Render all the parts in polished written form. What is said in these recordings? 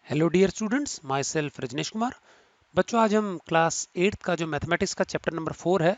Hello dear students, myself Rajneesh Kumar. बच्चों, आज हम क्लास 8th का जो मैथमेटिक्स का चैप्टर नंबर 4 है,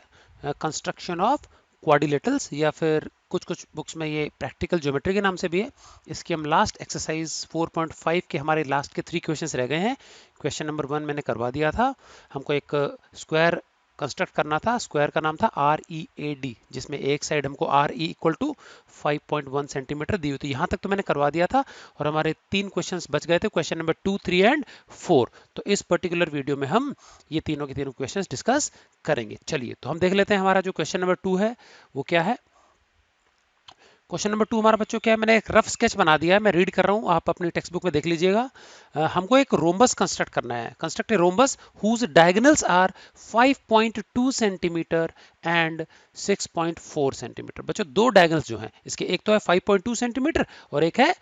कंस्ट्रक्शन ऑफ क्वाड्रिलेटरल्स, या फिर कुछ कुछ बुक्स में ये प्रैक्टिकल ज्योमेट्री के नाम से भी है। इसकी हम लास्ट एक्सरसाइज 4.5 के हमारे लास्ट के 3 क्वेश्चंस रह गए हैं। क्वेश्चन नंबर 1 मैंने करवा दिया था। हमको एक स्क्वायर कंस्ट्रक्ट करना था। स्क्वायर का नाम था READ, जिसमें एक साइड हमको RE इक्वल टू 5.1 सेंटीमीटर दी हुई थी। यहाँ तक तो मैंने करवा दिया था और हमारे 3 क्वेश्चंस बच गए थे, क्वेश्चन नंबर 2, 3 एंड 4। तो इस पर्टिकुलर वीडियो में हम ये तीनों के तीनों क्वेश्चंस डिस्कस करेंगे। चलिए तो हम देख लेते हैं हमारा जो क्वेश्चन नंबर 2 है वो क्या है। क्वेश्चन नंबर 2 हमारा बच्चों क्या है, मैंने एक रफ स्केच बना दिया है, मैं रीड कर रहा हूँ, आप अपनी टेक्स्ट बुक में देख लीजिएगा। हमको एक रोम्बस कंस्ट्रक्ट करना है। Construct a rhombus whose diagonals are 5.2 centimetre and 6.4 centimetre. बच्चों, दो डायगोनल्स जो हैं इसके, एक तो है 5.2 सेंटीमीटर और एक है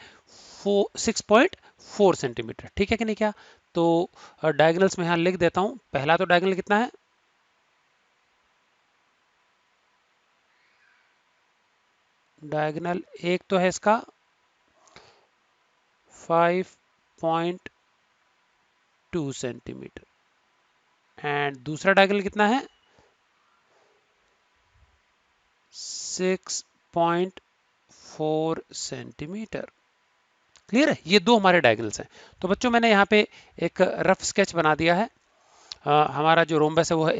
6.4 सेंटीमीटर। ठीक है कि नहीं? क्या तो डायगोनल्स में यहाँ लिख देता हूँ। पहला तो डायगोनल कितना है, डायगोनल एक तो है इसका 5.2 सेंटीमीटर एंड दूसरा डायगोनल कितना है 6.4 सेंटीमीटर। क्लियर है? ये दो हमारे डायगोनल्स हैं। तो बच्चों, मैंने यहाँ पे एक रफ स्केच बना दिया है। हमारा जो रोम्बस है वो है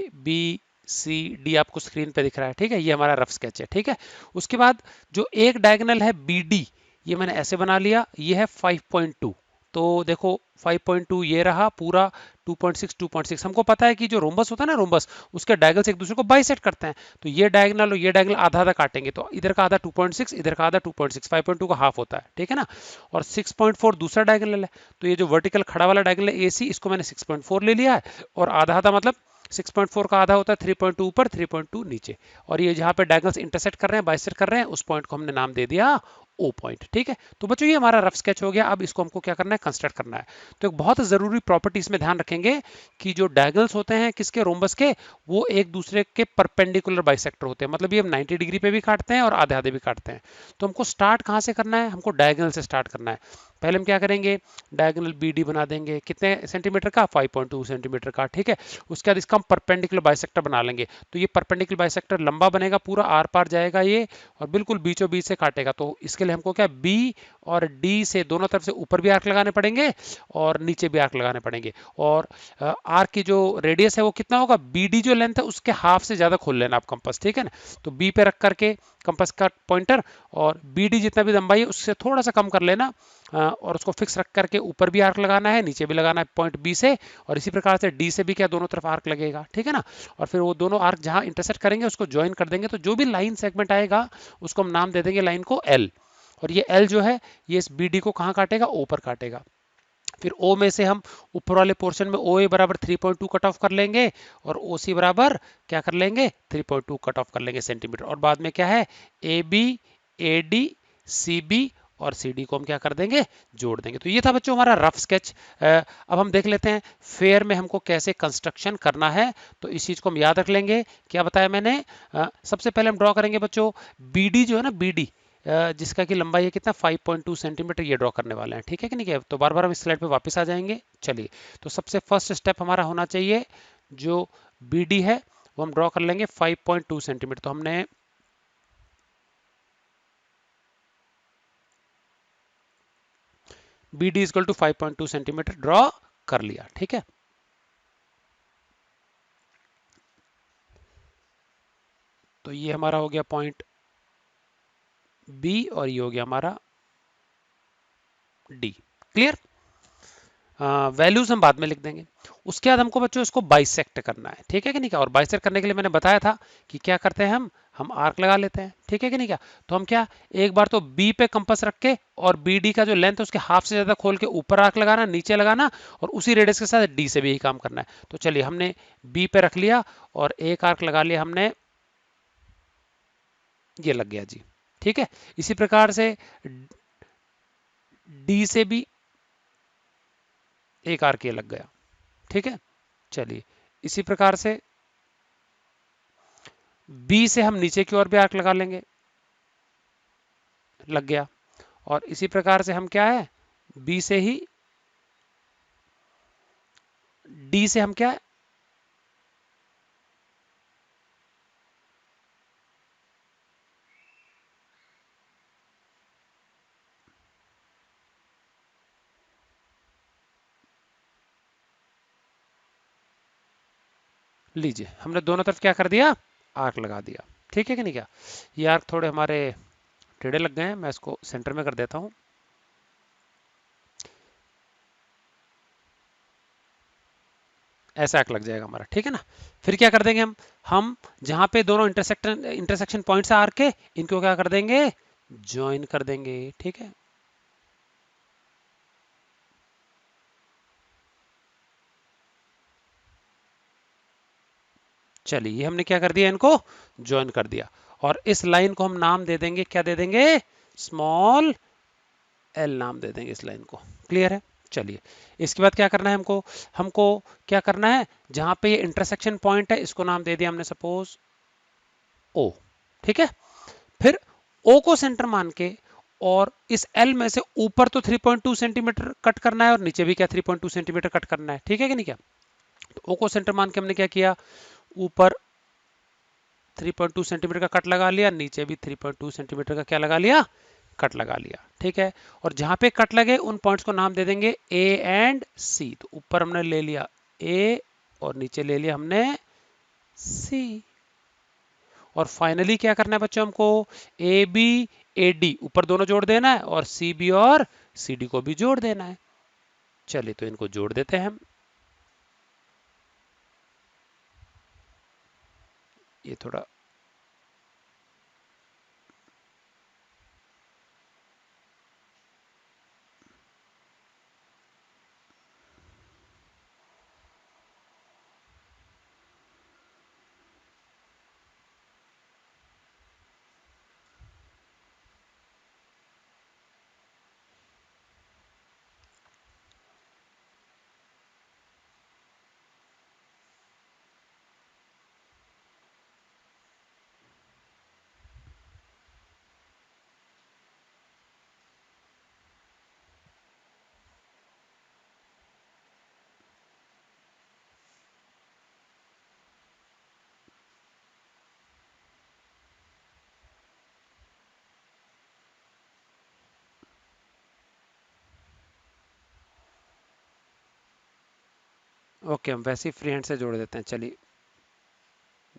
ABCD, आपको स्क्रीन पे दिख रहा है। ठीक है, ये हमारा रफ स्केच है। ठीक है, उसके बाद जो एक डायगोनल है BD, ये मैंने ऐसे बना लिया। ये है 5.2। तो देखो 5.2 ये रहा पूरा। 2.6 2.6, हमको पता है कि जो रोम्बस होता है ना, रोम्बस उसके डायगोनल्स एक दूसरे को बाइसेक्ट करते हैं। तो ये डायगोनल और ये डायगोनल आधा आधा काटेंगे, तो इधर का आधा 2.6, इधर का आधा 2.6, 5.2 का हाफ होता है। ठीक है ना? और 6.4 दूसरा डायगोनल है। तो ये जो वर्टिकल खड़ा वाला डायगोनल है AC, इसको मैंने 6.4 ले लिया है। और आधा आधा मतलब 6.4 का आधा होता है 3.2 ऊपर 3.2 नीचे। और ये जहां पे डायगोनल्स इंटरसेक्ट कर रहे हैं, बाइसेक्ट कर रहे हैं, उस पॉइंट को हमने नाम दे दिया O पॉइंट। ठीक है, तो बच्चों ये हमारा रफ स्केच हो गया। अब इसको हमको क्या करना है, कंस्ट्रक्ट करना है। तो एक बहुत जरूरी प्रॉपर्टी इसमें ध्यान रखेंगे कि जो डायगोनल्स होते हैं किसके, रोम्बस के, वो एक दूसरे के परपेंडिकुलर बाइसेक्टर होते हैं। मतलब ये हम 90 डिग्री पे भी काटते हैं और आधे आधे भी काटते हैं। तो हमको स्टार्ट कहाँ से करना है, हमको डायगोनल से स्टार्ट करना है। पहले हम क्या करेंगे, डायगोनल BD बना देंगे। कितने सेंटीमीटर का, 5.2 सेंटीमीटर का। ठीक है, उसके बाद इसका हम परपेंडिकुलर बाइसेक्टर बना लेंगे। तो ये परपेंडिकुलर बाइसेक्टर लंबा बनेगा, पूरा आर पार जाएगा ये, और बिल्कुल बीचों बीच से काटेगा। तो इसके लिए हमको क्या, B और D से दोनों तरफ से ऊपर भी आर्क लगाने पड़ेंगे और नीचे भी आर्क लगाने पड़ेंगे। और आर्क की जो रेडियस है वो कितना होगा, BD जो लेंथ है उसके हाफ से ज्यादा खोल लेना आप कंपास। ठीक है ना? तो B पे रख करके कंपास का पॉइंटर, और BD जितना भी लंबाई है उससे थोड़ा सा कम कर लेना, और उसको फिक्स रख करके ऊपर भी आर्क लगाना है, नीचे भी लगाना है पॉइंट B से। और इसी प्रकार से D से भी क्या, दोनों तरफ आर्क लगेगा। ठीक है ना? और फिर वो दोनों आर्क जहां इंटरसेक्ट करेंगे उसको ज्वाइन कर देंगे। तो जो भी लाइन सेगमेंट आएगा उसको हम नाम दे देंगे लाइन को L। और ये L जो है ये इस BD को कहाँ काटेगा, O पर काटेगा। फिर O में से हम ऊपर वाले पोर्शन में OA बराबर 3.2 कट ऑफ कर लेंगे, और OC बराबर क्या कर लेंगे, 3.2 कट ऑफ कर लेंगे सेंटीमीटर। और बाद में क्या है, AB AD CB और CD को हम क्या कर देंगे, जोड़ देंगे। तो ये था बच्चों हमारा रफ स्केच। अब हम देख लेते हैं फेयर में हमको कैसे कंस्ट्रक्शन करना है। तो इस चीज को हम याद रख लेंगे। क्या बताया मैंने, सबसे पहले हम ड्रॉ करेंगे बच्चों BD जो है ना, BD जिसका की लंबाई है कितना, 5.2 सेंटीमीटर, ये ड्रॉ करने वाले हैं। ठीक है कि नहीं? तो बार बार हम इस स्लाइड पे वापस आ जाएंगे। चलिए, तो सबसे फर्स्ट स्टेप हमारा होना चाहिए, जो BD है वो हम ड्रॉ कर लेंगे 5.2 सेंटीमीटर। तो हमने BD equal to 5.2 centimetre draw कर लिया। ठीक है, तो ये हमारा हो गया पॉइंट B और ये हो गया हमारा D। क्लियर? वैल्यूज हम बाद में लिख देंगे। उसके बाद हमको बच्चों इसको बाइसेक्ट करना है। ठीक है कि नहीं? क्या, और बाइसेक्ट करने के लिए मैंने बताया था कि क्या करते हैं, हम आर्क लगा लेते हैं। ठीक है कि नहीं? क्या, तो हम क्या, एक बार तो B पे कंपास रख के और BD का जो लेंथ है उसके हाफ से ज्यादा खोल के ऊपर आर्क लगाना, नीचे लगाना, और उसी रेडियस के साथ D से भी यही काम करना है। तो चलिए, हमने B पे रख लिया और एक आर्क लगा लिया हमने, ये लग गया जी। ठीक है, इसी प्रकार से D से भी एक आर्क ये लग गया। ठीक है, चलिए, इसी प्रकार से B से हम नीचे की ओर भी आर्क लगा लेंगे, लग गया। और इसी प्रकार से हम क्या है, B से ही डी से हम क्या, लीजिए हमने दोनों तरफ क्या कर दिया, आर्क लगा दिया। ठीक है कि नहीं, क्या ये आर्क थोड़े हमारे टेढ़े लग गए हैं, मैं इसको सेंटर में कर देता हूं। ऐसा आर्क लग जाएगा हमारा, ठीक है ना। फिर क्या कर देंगे हम जहां पे दोनों इंटरसेक्शन पॉइंट्स आर्क के, इनको क्या कर देंगे, ज्वाइन कर देंगे। ठीक है, चलिए ये हमने क्या कर दिया, इनको ज्वाइन कर दिया। और इस लाइन को हम नाम दे देंगे, क्या दे देंगे, स्मॉल एल नाम दे देंगे इस लाइन को। क्लियर है। चलिए इसके बाद क्या करना है हमको, हमको क्या करना है, जहां पे ये इंटरसेक्शन पॉइंट है इसको नाम दे दिया हमने सपोज ओ। ठीक है, फिर ओ को सेंटर मान के और इस एल में से ऊपर तो 3.2 सेंटीमीटर कट करना है और नीचे भी क्या 3.2 सेंटीमीटर कट करना है। ठीक है कि नहीं, क्या तो ओ को सेंटर मान के हमने क्या किया, ऊपर 3.2 सेंटीमीटर का कट लगा लिया, नीचे भी 3.2 सेंटीमीटर का क्या लगा लिया, कट लगा लिया। ठीक है, और जहां पे कट लगे उन पॉइंट्स को नाम दे देंगे ए एंड सी। तो ऊपर हमने ले लिया ए और नीचे ले लिया हमने सी। और फाइनली क्या करना है बच्चों, हमको ए बी ए डी ऊपर दोनों जोड़ देना है और सी बी और सी डी को भी जोड़ देना है। चलिए तो इनको जोड़ देते हैं हम, ये थोड़ा ओके, हम वैसे ही फ्री हैंड से जोड़ देते हैं। चलिए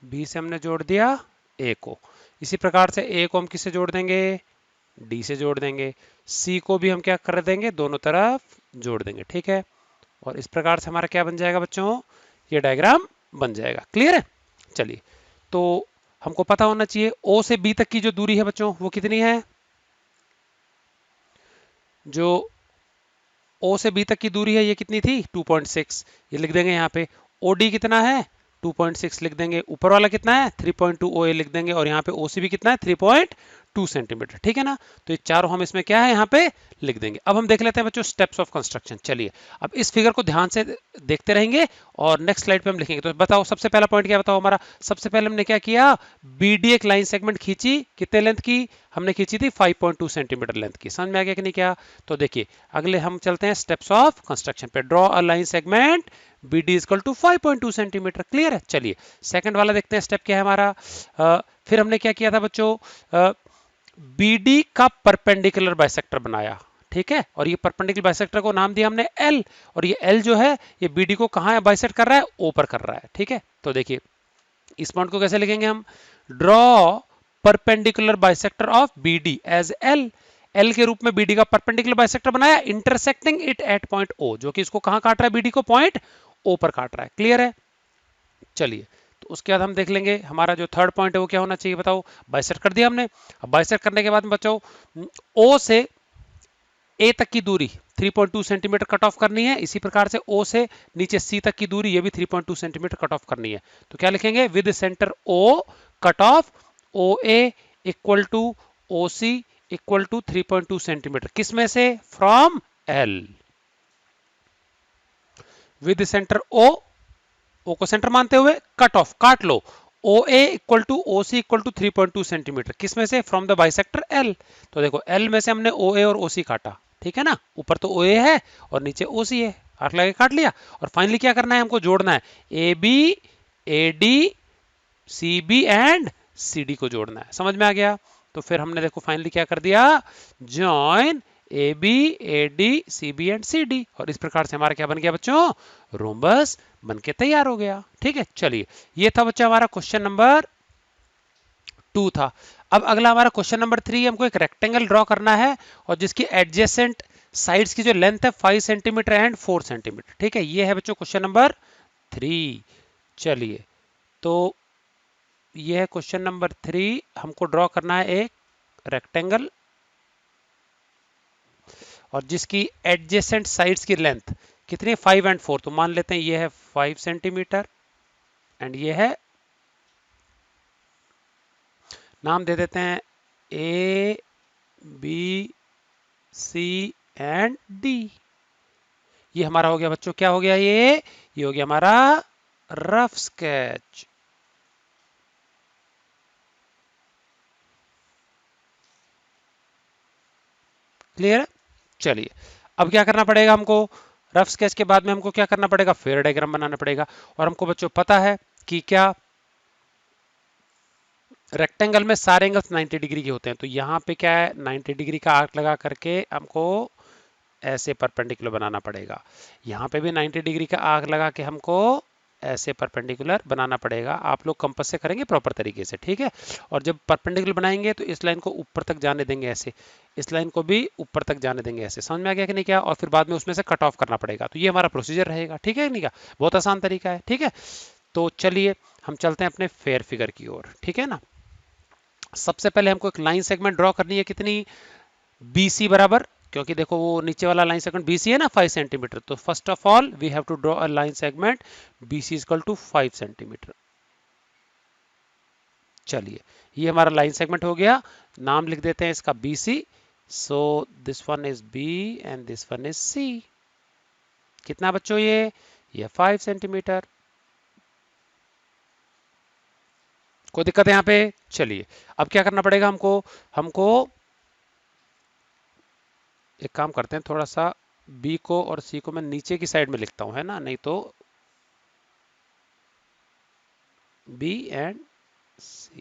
बी से हमने जोड़ दिया ए को, इसी प्रकार से ए को हम किससे जोड़ देंगे, डी से जोड़ देंगे। सी को भी हम क्या कर देंगे, दोनों तरफ जोड़ देंगे। ठीक है, और इस प्रकार से हमारा क्या बन जाएगा बच्चों, ये डायग्राम बन जाएगा। क्लियर है। चलिए तो हमको पता होना चाहिए ओ से बी तक की जो दूरी है बच्चों वो कितनी है, जो ओ से बी तक की दूरी है ये कितनी थी 2.6, ये लिख देंगे यहाँ पे। ओ डी कितना है 2.6 लिख देंगे, ऊपर वाला कितना है 3.2 ओ ए लिख देंगे, और यहाँ पे ओ सी भी कितना है 3.2 सेंटीमीटर। ठीक है ना, तो ये चारों हम इसमें क्या है यहाँ पे लिख देंगे। अब हम देख लेते हैं बच्चों स्टेप्स ऑफ कंस्ट्रक्शन। चलिए अब इस फिगर को ध्यान से देखते रहेंगे और नेक्स्ट स्लाइड पे हम लिखेंगे। तो बताओ सबसे पहला पॉइंट क्या, बताओ हमारा। सबसे पहले हमने क्या किया, बीडी एक लाइन सेगमेंट खींची, कितने लेंथ की, हमने खींची थी 5.2 सेंटीमीटर लेंथ की। समझ में आ गया कि नहीं क्या। तो देखिए अगले हम चलते हैं स्टेप्स ऑफ कंस्ट्रक्शन पे। Draw a line segment BD equal to 5.2 centimetre. Clear है। चलिए सेकंड वाला देखते हैं स्टेप क्या है हमारा। फिर हमने क्या किया था बच्चों, BD का परपेंडिकुलर बाइसेक्टर बनाया। ठीक है, और ये परपेंडिकुलर बाइसेक्टर को नाम दिया हमने L, और ये L जो है ये BD को कहाँ बाइसेक्ट कर रहा है, O पर कर रहा है। ठीक है, तो देखिए इस पॉइंट को कैसे लिखेंगे हम, draw perpendicular bisector of BD as L के रूप में BD का परपेंडिकुलर बाइसेक्टर बनाया, intersecting it at point O, जो कि इसको कहां काट रहा है, BD को पॉइंट O पर काट रहा है। क्लियर है। चलिए तो उसके बाद हम देख लेंगे हमारा जो थर्ड पॉइंट है वो क्या होना चाहिए, बताओ। बाइसेक्ट कर दिया हमने। अब बाइसेक्ट करने के बाद में बच्चों O से ए तक की दूरी 3.2 सेंटीमीटर कट ऑफ करनी है। इसी प्रकार से O से नीचे C तक की दूरी ये भी 3.2 सेंटीमीटर कट ऑफ करनी है। तो क्या लिखेंगे, with centre O cut off OA equal to OC equal to 3.2 centimetre, किसमें से, from L। With centre O को सेंटर मानते हुए कट ऑफ काट लो OA equal to OC equal to 3.2 centimetre, किसमें से, फ्रॉम द बाइसेक्टर L। तो देखो L में से हमने OA और OC काटा। ठीक है ना, ऊपर तो OA है और नीचे OC है। आर्क लगा के काट लिया। और फाइनली क्या करना है, हमको जोड़ना है A B, A D, C B and C D को जोड़ना है। समझ में आ गया? तो फिर हमने देखो फाइनली क्या कर दिया, join A B, A D, C B and C D, और इस प्रकार से हमारा क्या बन गया बच्चों, रोम्बस बन के तैयार हो गया। ठीक है, चलिए ये था बच्चा हमारा क्वेश्चन नंबर 2 था। अब अगला हमारा क्वेश्चन नंबर 3, हमको एक रेक्टेंगल ड्रॉ करना है और जिसकी एडजेसेंट साइड्स की जो लेंथ है 5 सेंटीमीटर एंड 4 सेंटीमीटर। ठीक है, ये है बच्चों क्वेश्चन नंबर 3। चलिए, तो ये है क्वेश्चन नंबर 3, हमको ड्रॉ करना है एक रेक्टेंगल और जिसकी एडजेसेंट साइड्स की लेंथ कितनी है, 5 एंड 4। तो मान लेते हैं ये है 5 सेंटीमीटर एंड ये है, नाम दे देते हैं A B C and D. ये हमारा हो गया बच्चों, क्या हो गया, ये हो गया हमारा रफ स्केच। क्लियर है? चलिए, अब क्या करना पड़ेगा हमको, रफ स्केच के बाद में हमको क्या करना पड़ेगा, फेयर डायग्राम बनाना पड़ेगा। और हमको बच्चों पता है कि क्या रेक्टेंगल में सारे एंगल्स 90 डिग्री के होते हैं। तो यहाँ पे क्या है, 90 डिग्री का आर्क लगा करके हमको ऐसे परपेंडिकुलर बनाना पड़ेगा। यहाँ पे भी 90 डिग्री का आर्क लगा के हमको ऐसे परपेंडिकुलर बनाना पड़ेगा। आप लोग कंपास से करेंगे प्रॉपर तरीके से, ठीक है। और जब परपेंडिकुलर बनाएंगे तो इस लाइन को ऊपर तक जाने देंगे ऐसे, इस लाइन को भी ऊपर तक जाने देंगे ऐसे। समझ में आ गया कि नहीं क्या? और फिर बाद में उसमें से कट ऑफ करना पड़ेगा। तो ये हमारा प्रोसीजर रहेगा, ठीक है नहीं क्या? बहुत आसान तरीका है, ठीक है। तो चलिए हम चलते हैं अपने फेयर फिगर की ओर, ठीक है ना। सबसे पहले हमको एक लाइन सेगमेंट ड्रॉ करनी है, कितनी, BC बराबर, क्योंकि देखो वो नीचे वाला लाइन सेगमेंट BC है ना 5 सेंटीमीटर। तो first of all we have to draw a line segment BC equal to 5 centimetre. चलिए, ये हमारा लाइन सेगमेंट हो गया। नाम लिख देते हैं इसका BC। So this one is B and this one is C। कितना बच्चों, ये 5 सेंटीमीटर। कोई दिक्कत है यहाँ पे? चलिए, अब क्या करना पड़ेगा हमको, हमको एक काम करते हैं, थोड़ा सा B को और C को मैं नीचे की साइड में लिखता हूं, है ना, नहीं तो B एंड C।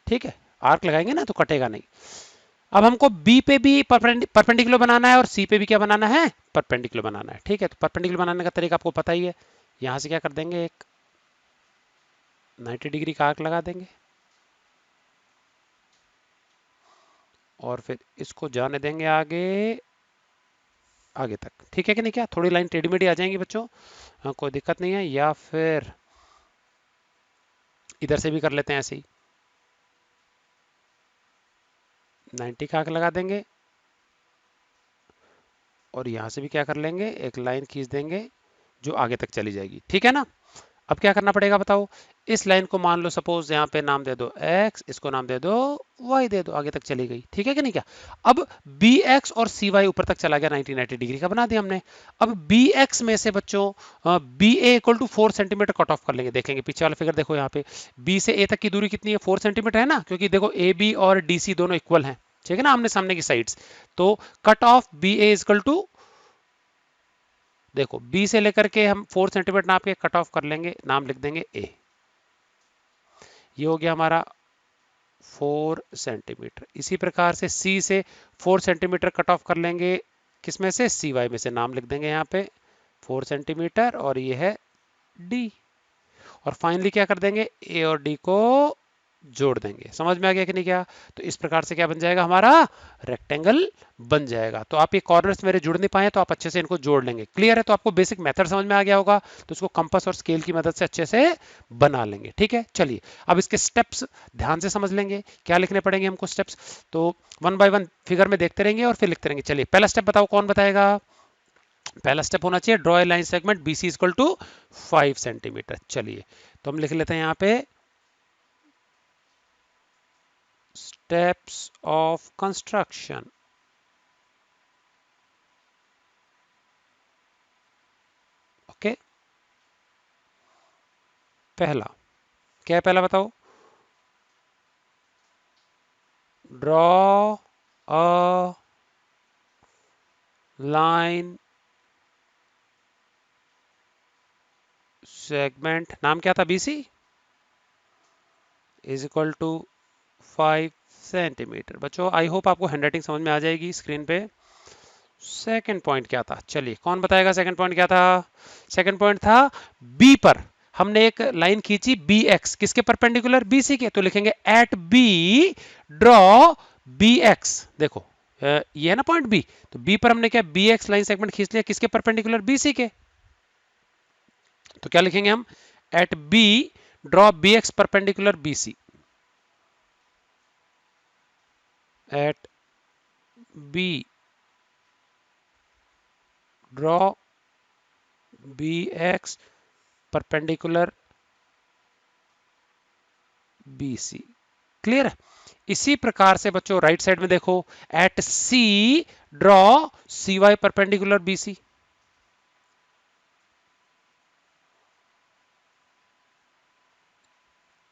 ठीक है, आर्क लगाएंगे ना तो कटेगा नहीं। अब हमको B पे भी परपेंडिकुलर बनाना है और C पे भी क्या बनाना है, परपेंडिकुलर बनाना है। ठीक है, तो परपेंडिकुलर बनाने का तरीका आपको पता ही है। यहां से क्या कर देंगे, एक 90 डिग्री का आर्क लगा देंगे और फिर इसको जाने देंगे आगे, आगे तक। ठीक है कि नहीं क्या? थोड़ी लाइन टेढ़ी मेढ़ी आ जाएंगी बच्चों, हाँ, कोई दिक्कत नहीं है। या फिर इधर से भी कर लेते हैं ऐसे ही, 90 का आर्क लगा देंगे और यहां से भी क्या कर लेंगे, एक लाइन खींच देंगे जो आगे तक चली जाएगी। ठीक है ना। अब क्या करना पड़ेगा बताओ, इस लाइन को मान लो सपोज यहाँ पे नाम दे दो x, इसको नाम दे दो y, दे दो, आगे तक चली गई। ठीक है कि नहीं क्या? अब bx और cy ऊपर तक चला गया, 90 डिग्री का बना दिया हमने। अब bx में से बच्चों ba equal to 4 centimetre cut off कर लेंगे। देखेंगे पीछे वाला फिगर, देखो यहाँ पे b से a तक की दूरी कितनी है, 4 सेंटीमीटर है ना, क्योंकि देखो ए बी और डी सी दोनों इक्वल हैं, ठीक है ना, आमने सामने की साइड्स। तो cut off B A equal to, देखो बी से लेकर के हम 4 सेंटीमीटर नाप के कट ऑफ कर लेंगे, नाम लिख देंगे ए। ये हो गया हमारा 4 सेंटीमीटर। इसी प्रकार से सी से 4 सेंटीमीटर कट ऑफ कर लेंगे, किसमें से, सी वाई में से, नाम लिख देंगे यहाँ पे 4 सेंटीमीटर और ये है डी। और फाइनली क्या कर देंगे, ए और डी को जोड़ देंगे। समझ में आ गया कि नहीं क्या? तो इस प्रकार से क्या बन जाएगा, हमारा रेक्टेंगल बन जाएगा। तो आप ये कॉर्नर्स मेरे जुड़ नहीं पाए तो आप अच्छे से इनको जोड़ लेंगे। क्लियर है? तो आपको बेसिक मेथड समझ में आ गया होगा, तो इसको कंपास और स्केल की मदद से अच्छे से बना लेंगे। ठीक है, चलिए अब इसके स्टेप्स ध्यान से समझ लेंगे, क्या लिखने पड़ेंगे हमको स्टेप्स। तो वन बाय वन फिगर में देखते रहेंगे और फिर लिखते रहेंगे। चलिए पहला स्टेप बताओ, कौन बताएगा? पहला स्टेप होना चाहिए, draw a line segment BC equal to 5 centimetre. चलिए तो हम लिख लेते हैं यहाँ पे steps of construction। ओके, पहला क्या है, पहला बताओ, ड्रॉ अ लाइन सेगमेंट नाम क्या था, BC is equal to 5 centimetre. बच्चों आई होप आपको हैंडराइटिंग समझ में आ जाएगी स्क्रीन पे। सेकंड पॉइंट क्या था, चलिए कौन बताएगा सेकंड पॉइंट क्या था। सेकंड पॉइंट था बी पर हमने एक लाइन खींची बी एक्स, किसके परपेंडिकुलर, BC के, तो लिखेंगे at B draw B X. देखो ये है ना पॉइंट बी, तो बी पर हमने क्या बी एक्स लाइन सेगमेंट खींच लिया, किसके परपेंडिकुलर, BC के। तो क्या लिखेंगे हम, at B draw B X perpendicular BC, at B draw B X perpendicular BC। Clear है। इसी प्रकार से बच्चों राइट साइड में देखो, at C draw CY perpendicular BC,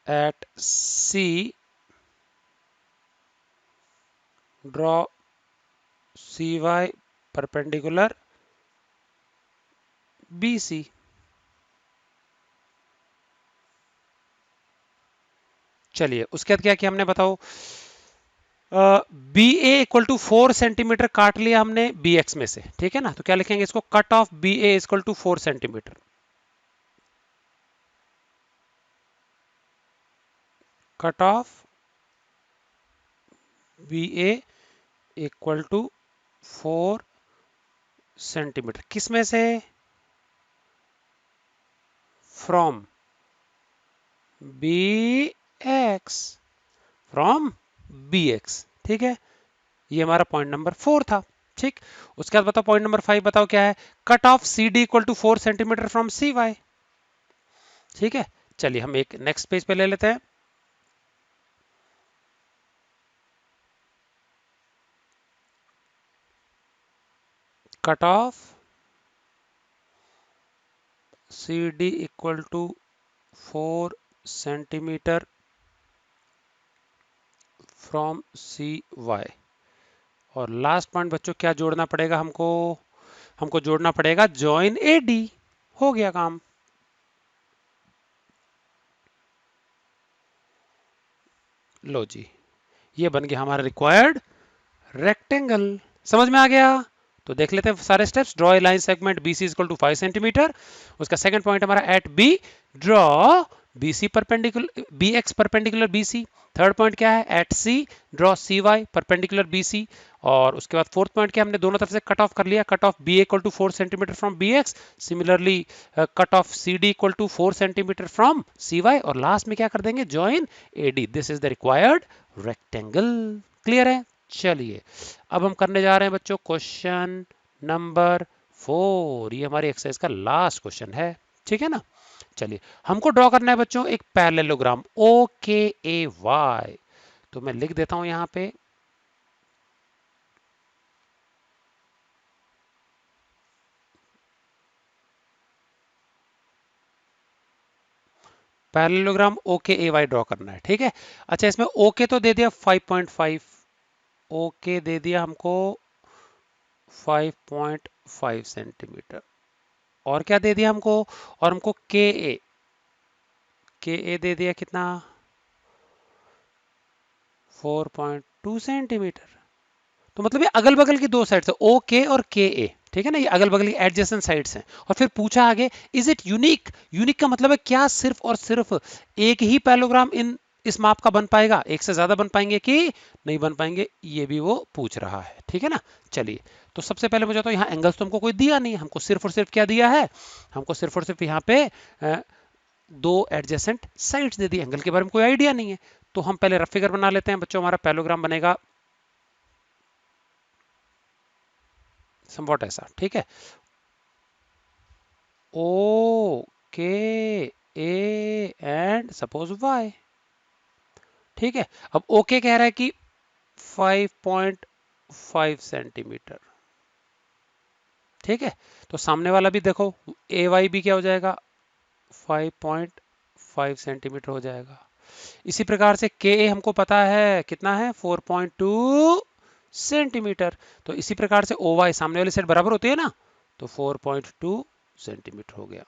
at C draw CY perpendicular BC। चलिए उसके बाद क्या किया हमने, बताओ। B A equal to 4 centimetre काट लिया हमने बी एक्स में से, ठीक है ना, तो क्या लिखेंगे इसको, cut off B A equal to 4 centimetre, cut off B A equal to 4 centimetre, किस में से, from B X, from B X, ठीक है। ये हमारा पॉइंट नंबर 4 था, ठीक। उसके बाद बताओ पॉइंट नंबर 5 बताओ क्या है, cut off C D equal to 4 centimetre from C Y, ठीक है। चलिए हम एक नेक्स्ट पेज पे ले लेते हैं। Cut off C D equal to 4 centimetre from C Y. और लास्ट पॉइंट बच्चों क्या जोड़ना पड़ेगा हमको, हमको जोड़ना पड़ेगा जॉइन ए डी। हो गया काम। लो जी, ये बन गया हमारा रिक्वायर्ड रेक्टेंगल। समझ में आ गया। तो देख लेते हैं सारे steps. Draw a line segment BC equal to 5 centimetre. उसका सेकंड पॉइंट हमारा at B draw BC perpendicular BX perpendicular BC। Third point क्या है, at C draw CY perpendicular BC। और उसके बाद फोर्थ पॉइंट क्या, हमने दोनों तरफ से कट ऑफ कर लिया, cut off BA equal to 4 centimetre from BX, similarly cut off CD equal to 4 centimetre from CY। और लास्ट में क्या कर देंगे, join AD। This is the required rectangle. Clear है। चलिए अब हम करने जा रहे हैं बच्चों क्वेश्चन नंबर 4। ये हमारी एक्सरसाइज का लास्ट क्वेश्चन है, ठीक है ना। चलिए हमको ड्रॉ करना है बच्चों एक पैरेललोग्राम OKAY। तो मैं लिख देता हूं यहां पे, पैरेललोग्राम OKAY ड्रॉ करना है, ठीक है। अच्छा इसमें ओके तो दे दिया 5.5, ओके दे दिया हमको 5.5 सेंटीमीटर। और क्या दे दिया हमको, और हमको के ए दे दिया कितना, 4.2 सेंटीमीटर। तो मतलब ये अगल बगल की दो साइड्स है, ओ के और के ए, ठीक है ना, ये अगल बगल की एडजेसेंट साइड्स हैं। और फिर पूछा आगे, इज इट यूनिक। यूनिक का मतलब है क्या सिर्फ और सिर्फ एक ही पैरेललोग्राम इन इस माप का बन पाएगा, एक से ज्यादा बन पाएंगे कि नहीं बन पाएंगे, ये भी वो पूछ रहा है, ठीक है ना। चलिए तो सबसे पहले मुझे तो यहाँ एंगल्स तो हमको कोई दिया नहीं, हमको सिर्फ और सिर्फ क्या दिया है, हमको सिर्फ और सिर्फ यहाँ पे दो एडजेसेंट साइड्स दे दी, एंगल के बारे में कोई आइडिया नहीं है। तो हम पहले रफ फिगर बना लेते हैं बच्चों। हमारा पैरेललोग्राम बनेगा समवॉट ऐसा, ठीक है, ओ के ए एंड सपोज वाई, ठीक है। अब ओके कह रहा है कि 5.5 सेंटीमीटर, ठीक है। तो सामने वाला भी देखो ए वाई भी क्या हो जाएगा, 5.5 सेंटीमीटर हो जाएगा। इसी प्रकार से के ए हमको पता है कितना है, 4.2 सेंटीमीटर। तो इसी प्रकार से ओ वाई सामने वाली साइड बराबर होती है ना, तो 4.2 सेंटीमीटर हो गया।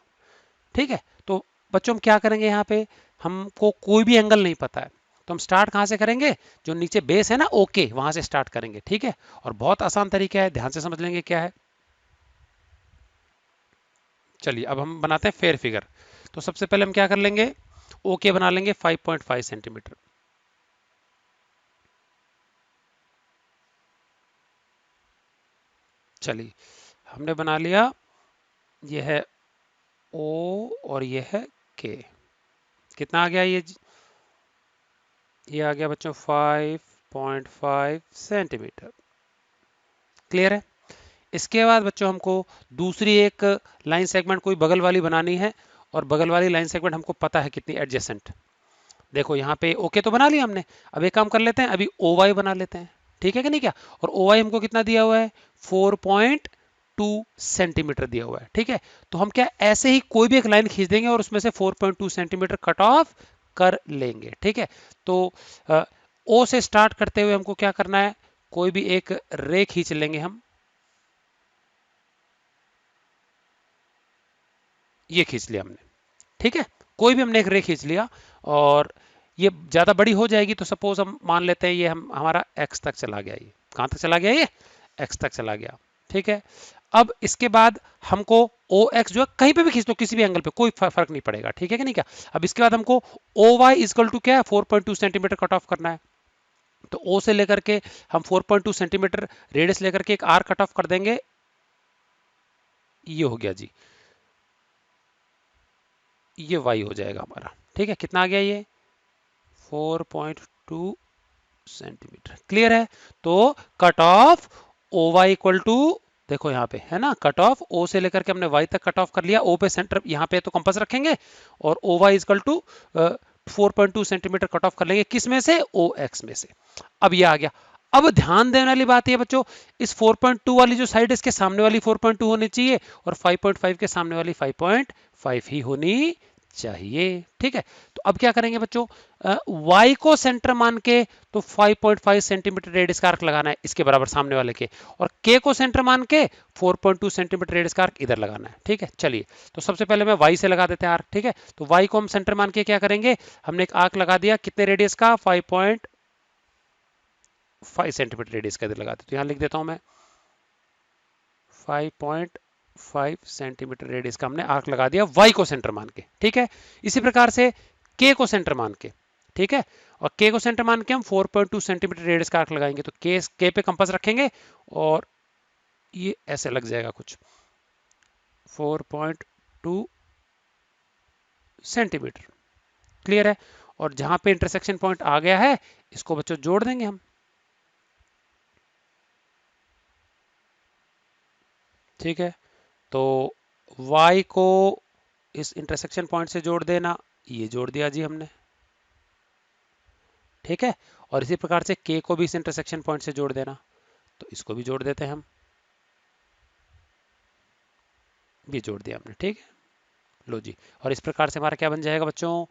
ठीक है। तो बच्चों हम क्या करेंगे, यहाँ पे हमको कोई भी एंगल नहीं पता है, तो हम स्टार्ट कहाँ से करेंगे, जो नीचे बेस है ना ओके, वहां से स्टार्ट करेंगे। ठीक है, और बहुत आसान तरीका है, ध्यान से समझ लेंगे क्या है। चलिए अब हम बनाते हैं फेयर फिगर। तो सबसे पहले हम क्या कर लेंगे, ओके बना लेंगे 5.5 सेंटीमीटर। चलिए हमने बना लिया, ये है ओ और ये है के। कितना आ गया ये आ गया बच्चों 5.5 सेंटीमीटर। क्लियर है। इसके बाद बच्चों हमको दूसरी एक लाइन सेगमेंट कोई बगल वाली बनानी है, और बगल वाली लाइन सेगमेंट हमको पता है कितनी एडजेसेंट। देखो यहाँ पे ओके तो बना लिया हमने, अब एक काम कर लेते हैं, अभी ओ वाई बना लेते हैं। ठीक है कि नहीं क्या, और ओ वाई हमको कितना दिया हुआ है, 4.2 सेंटीमीटर दिया हुआ है। ठीक है, तो हम क्या ऐसे ही कोई भी एक लाइन खींच देंगे और उसमें से 4.2 सेंटीमीटर कट ऑफ कर लेंगे। ठीक है, तो ओ से स्टार्ट करते हुए हमको क्या करना है, कोई भी एक रे खींच लेंगे हम, ये खींच लिया हमने। ठीक है, कोई भी हमने एक रे खींच लिया, और ये ज्यादा बड़ी हो जाएगी, तो सपोज हम मान लेते हैं ये हम हमारा एक्स तक चला गया, ये कहां तक चला गया, ये एक्स तक चला गया। ठीक है, अब इसके बाद हमको ओ एक्स जो है कहीं पे भी खींच दो, किसी भी एंगल पे, कोई फर्क नहीं पड़ेगा। ठीक है कि नहीं क्या, अब इसके बाद हमको ओ वाई इजकल टू क्या है, 4.2 सेंटीमीटर कट ऑफ करना है। तो ओ से लेकर के हम 4.2 सेंटीमीटर रेडियस लेकर के एक आर कट ऑफ कर देंगे, ये हो गया जी, ये वाई हो जाएगा हमारा। ठीक है, कितना आ गया ये 4.2 सेंटीमीटर। क्लियर है, तो cut off O Y equal to, देखो यहाँ पे है ना, कट ऑफ ओ से लेकर के हमने वाई तक कट ऑफ कर लिया, ओ पे सेंटर यहाँ पे तो कंपास रखेंगे, और O Y equal to 4.2 centimetre cut off कर लेंगे, किस में से, ओ एक्स में से। अब ये आ गया। अब ध्यान देने वाली बात है बच्चों, इस 4.2 वाली जो साइड, इसके सामने वाली 4.2 होनी चाहिए, और 5.5 के सामने वाली 5.5 ही होनी चाहिए। ठीक है, तो अब क्या करेंगे बच्चों, y को सेंटर मान के, तो 5.5 सेंटीमीटर रेडियस का आर्क लगाना है इसके बराबर सामने वाले के, और k को सेंटर मान के 4.2 सेंटीमीटर रेडियस का आर्क इधर लगाना है। ठीक है, चलिए तो सबसे पहले मैं y से लगा देते हैं आर्क। ठीक है, तो y को हम सेंटर मान के क्या करेंगे, हमने एक आर्क लगा दिया कितने रेडियस का, 5.5 सेंटीमीटर रेडियस का इधर लगा देते, तो यहाँ लिख देता हूं मैं 5.5 सेंटीमीटर रेडियस का हमने आर्क लगा दिया y को सेंटर मान के। ठीक है, इसी प्रकार से k को सेंटर मान के। ठीक है, और k को सेंटर मान के हम 4.2 सेंटीमीटर रेडियस का आर्क लगाएंगे, तो k पे कंपास रखेंगे, और ये ऐसे लग जाएगा कुछ 4.2 सेंटीमीटर। क्लियर है, और जहां पे इंटरसेक्शन पॉइंट आ गया है, इसको बच्चों जोड़ देंगे हम। ठीक है, तो y को इस इंटरसेक्शन पॉइंट से जोड़ देना, ये जोड़ दिया जी हमने। ठीक है, और इसी प्रकार से k को भी इस इंटरसेक्शन पॉइंट से जोड़ देना, तो इसको भी जोड़ देते हैं हम, भी जोड़ दिया हमने। ठीक है, लो जी, और इस प्रकार से हमारा क्या बन जाएगा बच्चों,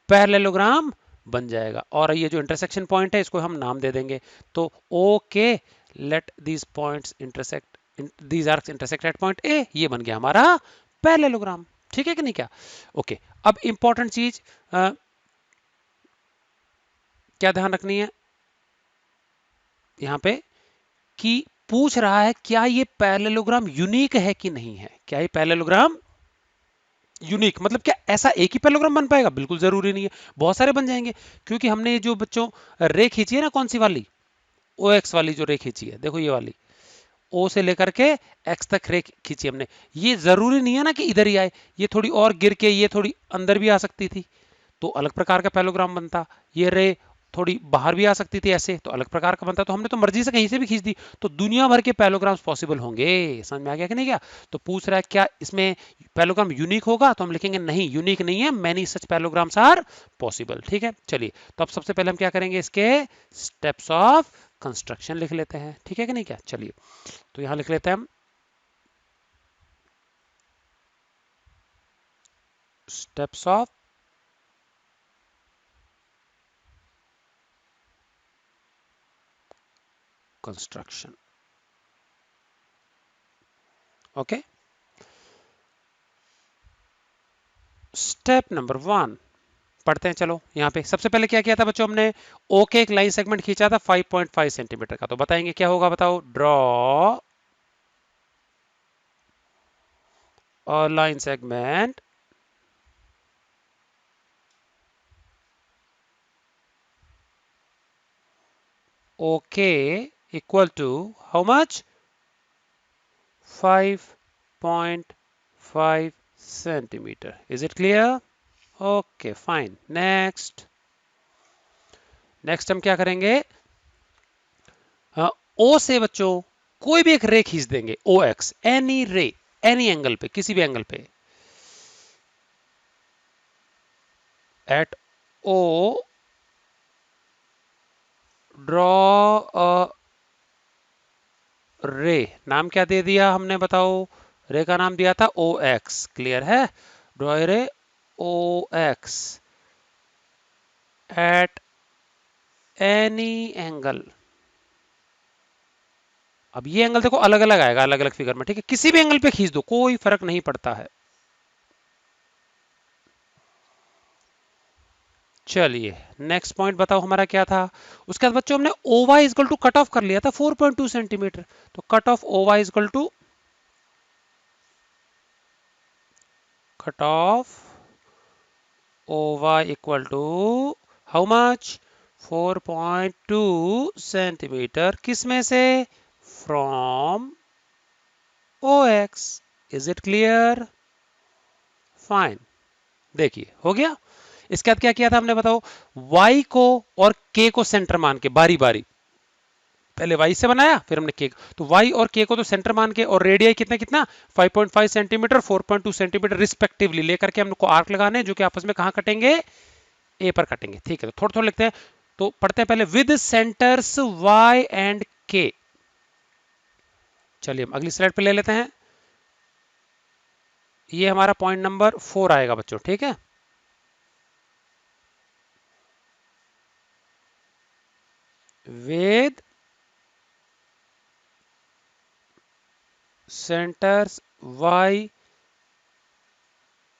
पैरेललोग्राम बन जाएगा। और ये जो इंटरसेक्शन पॉइंट है इसको हम नाम दे देंगे, तो okay let these points intersect, these arcs intersect at point A, ये बन गया हमारा पैरेललोग्राम। ठीक है कि नहीं क्या, ओके। अब इंपॉर्टेंट चीज क्या ध्यान रखनी है यहाँ पे, कि पूछ रहा है क्या ये पैरेललोग्राम यूनिक है कि नहीं है, क्या ये पैरेललोग्राम यूनिक, मतलब क्या ऐसा एक ही पैरेललोग्राम बन पाएगा, बिल्कुल जरूरी नहीं है, बहुत सारे बन जाएंगे। क्योंकि हमने ये जो बच्चों रे खींची है ना, कौन सी वाली, ओ एक्स वाली जो रे खींची है, देखो ये वाली, ओ से लेकर के एक्स तक रे खींची हमने, ये जरूरी नहीं है ना कि इधर ही आए, ये थोड़ी और गिर के ये थोड़ी अंदर भी आ सकती थी, तो अलग प्रकार का पैरेललोग्राम बनता। ये रे थोड़ी बाहर भी आ सकती थी ऐसे, तो अलग प्रकार का बनता। तो हमने तो मर्जी से कहीं से भी खींच दी, तो दुनिया भर के पैरेललोग्राम्स पॉसिबल होंगे। समझ में आ गया कि नहीं क्या, तो पूछ रहा है क्या इसमें पैरेललोग्राम यूनिक होगा, तो हम लिखेंगे नहीं, यूनिक नहीं है, many such parallelograms are possible. ठीक है, चलिए तो अब सबसे पहले हम क्या करेंगे, इसके स्टेप्स ऑफ कंस्ट्रक्शन लिख लेते हैं। ठीक है कि नहीं क्या, चलिए तो यहां लिख लेते हैं हम steps of construction. Okay, step number 1 पढ़ते हैं। चलो यहाँ पे सबसे पहले क्या किया था बच्चों, हमने ओ के एक लाइन सेगमेंट खींचा था 5.5 सेंटीमीटर का। तो बताएंगे क्या होगा, बताओ। Draw a line segment okay equal to how much, 5.5 centimetre. Is it clear? Okay fine. Next next हम क्या करेंगे, ओ से बच्चों कोई भी एक रे खींच देंगे, ओ एक्स, एनी रे, एनी एंगल पे, किसी भी एंगल पे। एट ओ ड्रॉ अ रे, नाम क्या दे दिया हमने, बताओ। रे का नाम दिया था ओ एक्स। क्लियर है? ड्रॉ रे ओ एक्स एट एनी एंगल। अब ये एंगल देखो अलग अलग आएगा, अलग अलग फिगर में, ठीक है। किसी भी एंगल पे खींच दो, कोई फर्क नहीं पड़ता है। चलिए नेक्स्ट पॉइंट बताओ हमारा क्या था। उसके बाद बच्चों हमने O Y equal to cut off कर लिया था 4.2 सेंटीमीटर। तो cut off O Y equal to cut off O Y equal to how much, 4.2 centimetre. किस में से? From O X. Is it clear? Fine. देखिए हो गया। इसके बाद क्या किया था हमने, बताओ। y को और k को सेंटर मान के बारी बारी, पहले y से बनाया फिर हमने k, तो y और k को तो सेंटर मान के, और रेडियस कितना कितना 5.5 सेंटीमीटर 4.2 सेंटीमीटर रिस्पेक्टिवली लेकर के हमको आर्क लगाने, जो कि आपस में कहां कटेंगे, a पर कटेंगे। ठीक है, तो थोड़ा थोड़ा लिखते हैं। तो पढ़ते हैं पहले, with centres y and k। चलिए हम अगली स्लाइड पे ले लेते हैं। ये हमारा पॉइंट नंबर 4 आएगा बच्चों, ठीक है। with centers y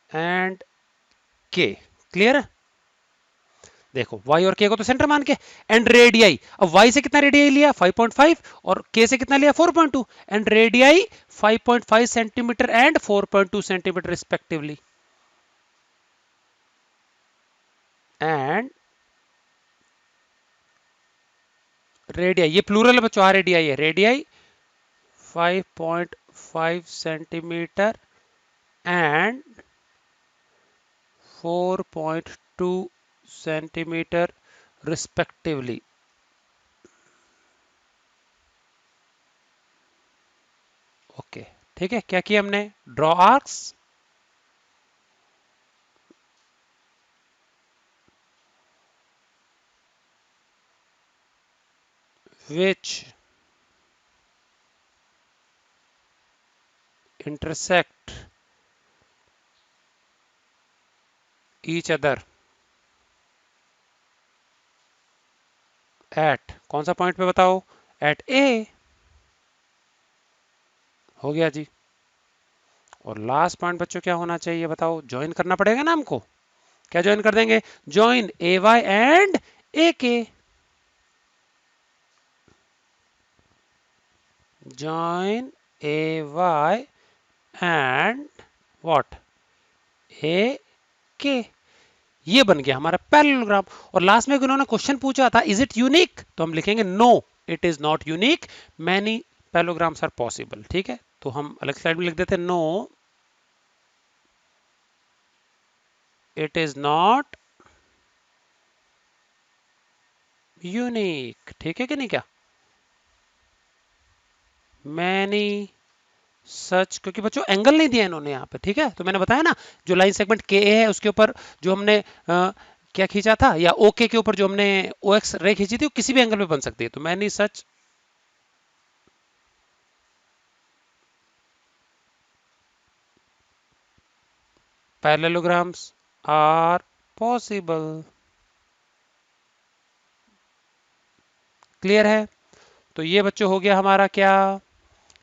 and k। Clear है? देखो y और k को तो सेंटर मान के, एंड रेडियाई, अब y से कितना रेडियाई लिया 5.5 और k से कितना लिया 4.2, and radii 5.5 centimetre and 4.2 centimetre respectively. And radii, ये प्लूरल है बच्चों, रेडियाई है, radii 5.5 centimetre and 4.2 centimetre respectively. Okay ठीक है, क्या किया हमने, draw arcs which intersect each other at, कौन सा पॉइंट पे बताओ, एट ए। हो गया जी। और लास्ट पॉइंट बच्चों क्या होना चाहिए, बताओ। ज्वाइन करना पड़ेगा ना हमको, क्या ज्वाइन कर देंगे, join A Y and A K. Join A Y and what, A K. ये बन गया हमारा पैरेललोग्राम। और लास्ट में इन्होंने क्वेश्चन पूछा था, इज इट यूनिक, तो हम लिखेंगे no, it is not unique, many parallelograms are possible. ठीक है, तो हम अलग स्लाइड में लिख देते हैं, no it is not unique. ठीक है कि नहीं, क्या मैनी सच, क्योंकि बच्चों एंगल नहीं दिया इन्होंने यहाँ पे। ठीक है, तो मैंने बताया ना, जो लाइन सेगमेंट के ए है उसके ऊपर जो हमने क्या खींचा था, या ओके के ऊपर जो हमने ओ एक्स रे खींची थी, वो किसी भी एंगल पे बन सकती है। तो many such parallelograms are possible. Clear है? तो ये बच्चों हो गया हमारा क्या,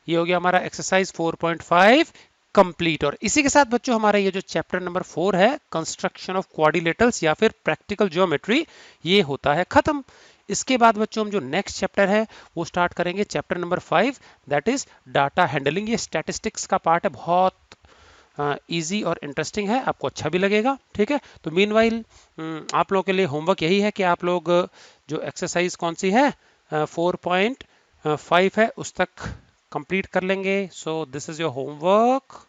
ये हो गया हमारा एक्सरसाइज 4.5 कंप्लीट। और इसी के साथ बच्चों हमारा ये जो चैप्टर नंबर 4 है कंस्ट्रक्शन ऑफ क्वाड्रिलेटरल्स या फिर प्रैक्टिकल ज्योमेट्री, ये होता है खत्म। इसके बाद बच्चों हम जो नेक्स्ट चैप्टर है वो स्टार्ट करेंगे, chapter number 5, that is data handling. ये स्टैटिस्टिक्स का पार्ट है, बहुत इजी और इंटरेस्टिंग है, आपको अच्छा भी लगेगा। ठीक है, तो मीनवाइल आप लोगों के लिए होमवर्क यही है कि आप लोग जो एक्सरसाइज कौन सी है 4.5 है उस तक कंप्लीट कर लेंगे। So this is your homework.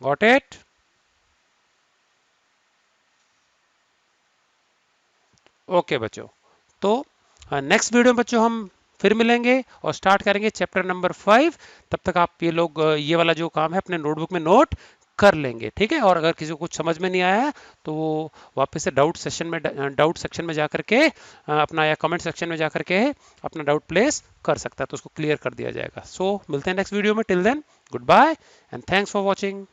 Got it? Okay बच्चों, तो नेक्स्ट वीडियो में बच्चों हम फिर मिलेंगे और स्टार्ट करेंगे चैप्टर नंबर 5। तब तक आप ये लोग ये वाला जो काम है अपने नोटबुक में नोट कर लेंगे। ठीक है, और अगर किसी को कुछ समझ में नहीं आया है तो वो वापस से डाउट सेक्शन में जाकर के अपना, या कमेंट सेक्शन में जाकर के अपना डाउट प्लेस कर सकता है, तो उसको क्लियर कर दिया जाएगा। सो मिलते हैं नेक्स्ट वीडियो में। Till then goodbye and thanks for watching.